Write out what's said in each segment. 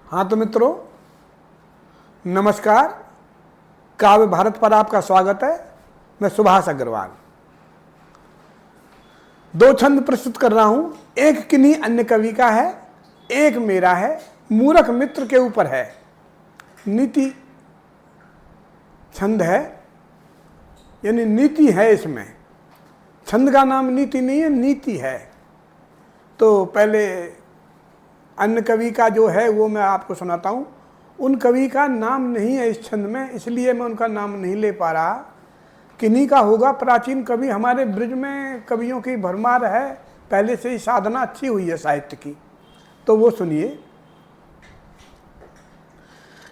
हाँ तो मित्रों, नमस्कार। काव्य भारत पर आपका स्वागत है। मैं सुभाष अग्रवाल दो छंद प्रस्तुत कर रहा हूं। एक किन्हीं अन्य कवि का है, एक मेरा है। मूरख मित्र के ऊपर है। नीति छंद है, यानी नीति है इसमें। छंद का नाम नीति नहीं है, नीति है। तो पहले अन्य कवि का जो है वो मैं आपको सुनाता हूँ। उन कवि का नाम नहीं है इस छंद में, इसलिए मैं उनका नाम नहीं ले पा रहा। किन्हीं का होगा। प्राचीन कवि, हमारे ब्रज में कवियों की भरमार है, पहले से ही साधना अच्छी हुई है साहित्य की। तो वो सुनिए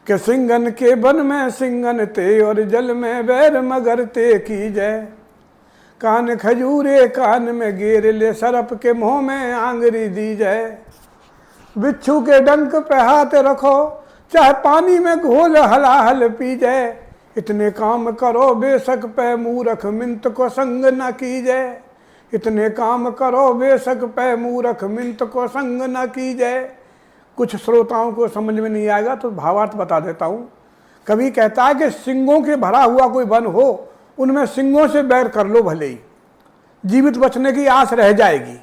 कि सिंगन के बन में सिंगन ते और जल में बैर मगर ते की जय। कान खजूरे कान में गेर ले सरप के मुँह में आंगरी दी जय। बिच्छू के डंक पे हाथ रखो चाहे पानी में घोल हलाहल पी जाए। इतने काम करो बेशक पे मूरख मिंत को संग न की जाए। इतने काम करो बेशक पे मूरख मिंत को संग न की जाए। कुछ श्रोताओं को समझ में नहीं आएगा तो भावार्थ बता देता हूँ। कभी कहता है कि सिंगों के भरा हुआ कोई वन हो, उनमें सिंगों से बैर कर लो, भले ही जीवित बचने की आस रह जाएगी।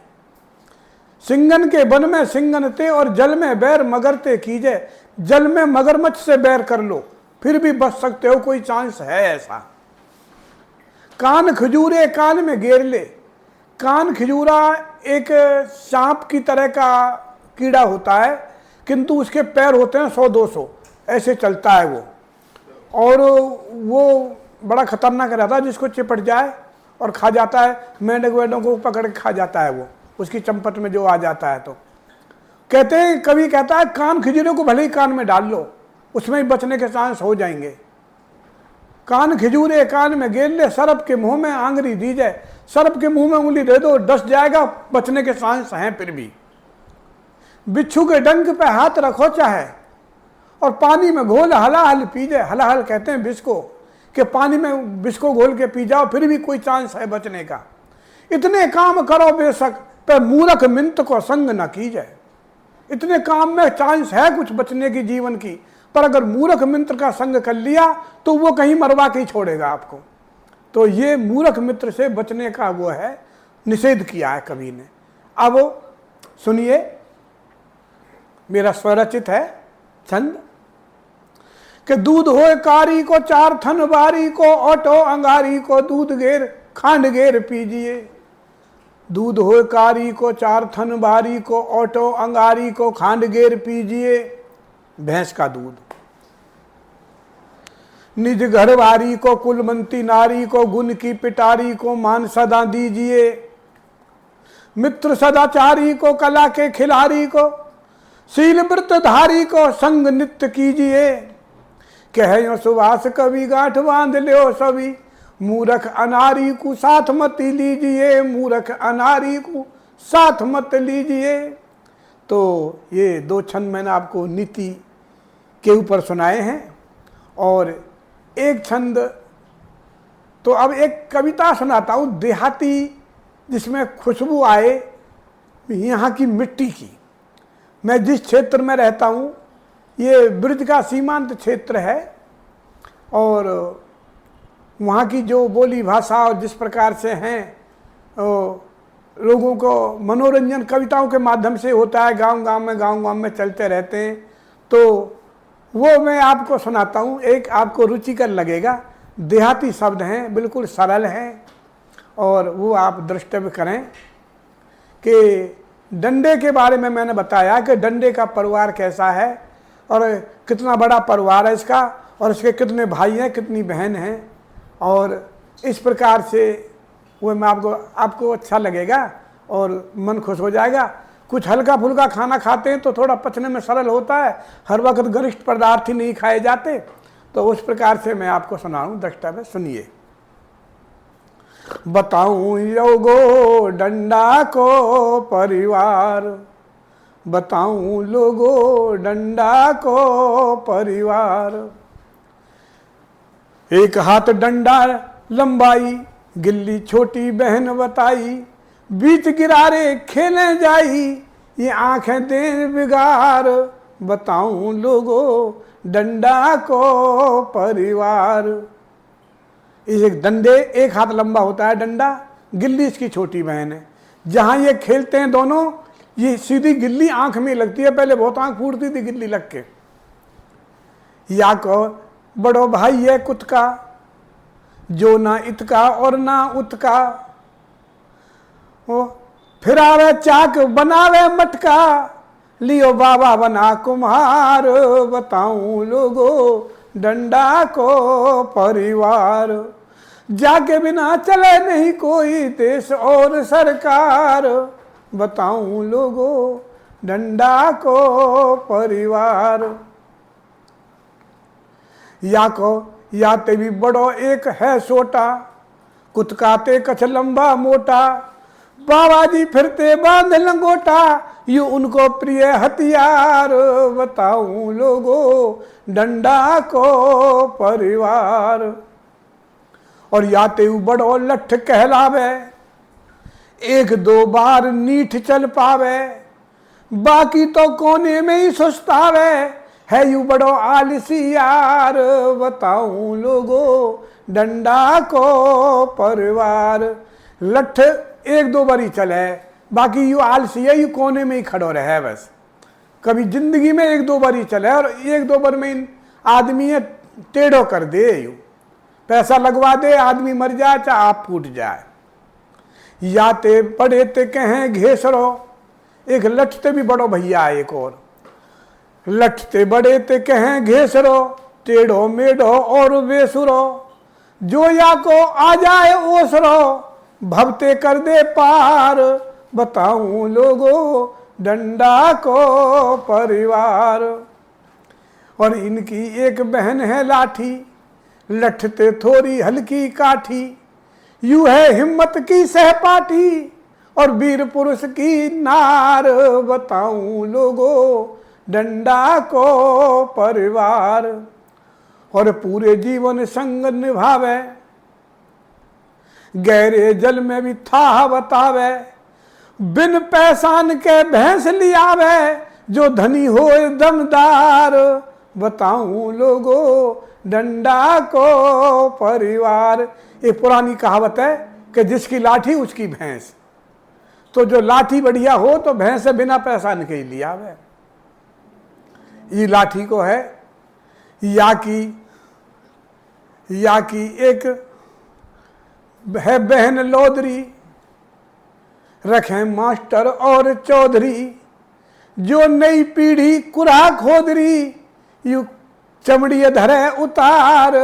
सिंगन के बन में सिंगन ते और जल में बैर मगर ते कीजे। जल में मगरमच्छ से बैर कर लो, फिर भी बच सकते हो, कोई चांस है ऐसा। कान खजूरे कान में घेर ले। कान खजूरा एक सांप की तरह का कीड़ा होता है, किंतु उसके पैर होते हैं 100-200, ऐसे चलता है वो। और वो बड़ा खतरनाक रहता है, जिसको चिपट जाए और खा जाता है। मेंढक वेंढकों को पकड़ के खा जाता है वो, उसकी चंपट में जो आ जाता है। तो कहते हैं, कवि कहता है कान खजूरे को भले ही कान में डाल लो, उसमें ही बचने के चांस हो जाएंगे। कान खजूरे कान में गेल ले सरप के मुंह में आंगरी दी जाए। सरप के मुंह में उंगली दे दो, डस जाएगा, बचने के चांस हैं फिर भी। बिच्छू के डंक पे हाथ रखो चाहे और पानी में घोल हलाहल पी जाए। हलाहल कहते हैं विष को, कि पानी में विष को घोल के पी जाओ, फिर भी कोई चांस है बचने का। इतने काम करो बेशक पे मूरख मिंत को संग न की जाए। इतने काम में चांस है कुछ बचने की जीवन की, पर अगर मूर्ख मित्र का संग कर लिया तो वो कहीं मरवा के ही छोड़ेगा आपको। तो ये मूर्ख मित्र से बचने का वो है, निषेध किया है कवि ने। अब सुनिए, मेरा स्वरचित है छंद कि दूध होए कारी को चार थन बारी को ऑटो अंगारी को दूध घेर खांड घेर पीजिए। दूध हो कारी को चार थन बारी को ऑटो अंगारी को खांड गेर पीजिए। भैंस का दूध। निज घरवारी को कुलमंती नारी को गुण की पिटारी को मान सदा दीजिए। मित्र सदाचारी को कला के खिलाड़ी को शील व्रतधारी को संग नित्य कीजिए। कहो सुभाष कवि गांठ बांध लो सभी मूरख अनारी को साथ मत लीजिए। मूरख अनारी को साथ मत लीजिए। तो ये दो छंद मैंने आपको नीति के ऊपर सुनाए हैं। और एक छंद, तो अब एक कविता सुनाता हूँ देहाती, जिसमें खुशबू आए यहाँ की मिट्टी की। मैं जिस क्षेत्र में रहता हूँ, ये ब्रज का सीमांत क्षेत्र है, और वहाँ की जो बोली भाषा और जिस प्रकार से हैं, लोगों को मनोरंजन कविताओं के माध्यम से होता है। गांव में चलते रहते हैं। तो वो मैं आपको सुनाता हूँ। एक आपको रुचिकर लगेगा। देहाती शब्द हैं, बिल्कुल सरल हैं, और वो आप द्रष्टव्य करें कि डंडे के बारे में मैंने बताया कि डंडे का परिवार कैसा है और कितना बड़ा परिवार है इसका, और इसके कितने भाई हैं, कितनी बहन हैं। और इस प्रकार से वो मैं आपको अच्छा लगेगा और मन खुश हो जाएगा। कुछ हल्का फुल्का खाना खाते हैं तो थोड़ा पचने में सरल होता है, हर वक्त गरिष्ठ पदार्थ ही नहीं खाए जाते। तो उस प्रकार से मैं आपको सुनाऊं, द्रष्टव्य सुनिए। बताऊं लोगो डंडा को परिवार, बताऊं लोगो डंडा को परिवार। एक हाथ डंडा लंबाई, गिल्ली छोटी बहन बताई। बीच गिरारे खेले जाई, ये आंखें दे बिगार, बताऊं लोगों, डंडा को परिवार। इस एक डंडे, एक हाथ लंबा होता है डंडा, गिल्ली इसकी छोटी बहन है। जहां ये खेलते हैं दोनों, ये सीधी गिल्ली आंख में लगती है, पहले बहुत आंख फूटती थी गिल्ली लग के। या को बड़ो भाई है कुत्का, जो ना इतका और ना उतका, ओ फिर आवे चाक बनावे मटका, लियो बाबा बना कुम्हार। बताऊं लोगों, डंडा को परिवार। जाके बिना चले नहीं कोई देश और सरकार। बताऊं लोगों, डंडा को परिवार। या को याते भी बड़ो एक है छोटा, कुतकाते कछ लंबा मोटा, बाबा जी फिरते बांध लंगोटा, यू उनको प्रिय हथियार। बताऊं लोगों, डंडा को परिवार। और याते बड़ो लठ कहलावे, एक दो बार नीठ चल पावे, बाकी तो कोने में ही सुस्तावे, है यू बड़ो आलसी यार। बताऊं लोगों, डंडा को परिवार। लठ एक दो बारी चले, बाकी यू आलसी है, यू कोने में ही खड़ो रहे बस। कभी जिंदगी में एक दो बारी चले, और एक दो बार में आदमी टेढ़ो कर दे, यू पैसा लगवा दे, आदमी मर जाए चाहे आप फूट जाए। या ते बड़े ते कहें घेसरो, एक लठ ते भी बड़ो भैया, एक और लठ ते बड़े ते कहें घेसरो, टेढ़ो मेढ़ो और बेसुरो, जो या को आ जाए ओसरो, भवते कर दे पार। बताऊं लोगों, डंडा को परिवार। और इनकी एक बहन है लाठी, लठते थोड़ी हल्की काठी, यू है हिम्मत की सहपाठी, और वीर पुरुष की नार। बताऊं लोगों, डंडा को परिवार। और पूरे जीवन संग निभावे, गहरे जल में भी था बतावे, बिन पैसान के भैंस लियावे, जो धनी हो दमदार। बताऊं लोगों, डंडा को परिवार। एक पुरानी कहावत है कि जिसकी लाठी उसकी भैंस, तो जो लाठी बढ़िया हो तो भैंस से बिना पैसान के ही लियावे। ये लाठी को है या की एक है बहन लोदरी, रखे मास्टर और चौधरी, जो नई पीढ़ी कुरा खोदरी, यू चमड़ी धरे उतार।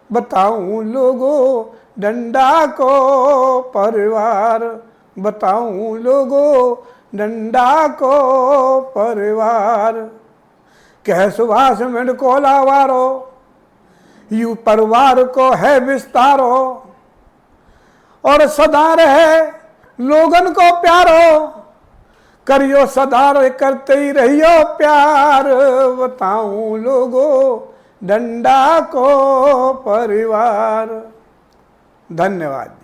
बताऊं लोगों, डंडा को परिवार। बताऊं लोगों, डंडा को परिवार। कह सुभाष में कोलावारो, यू परिवार को है विस्तारो, और सदा रहे लोगन को प्यारो, करियो सदा करते ही रहियो प्यार। बताऊं लोगों, डंडा को परिवार। धन्यवाद।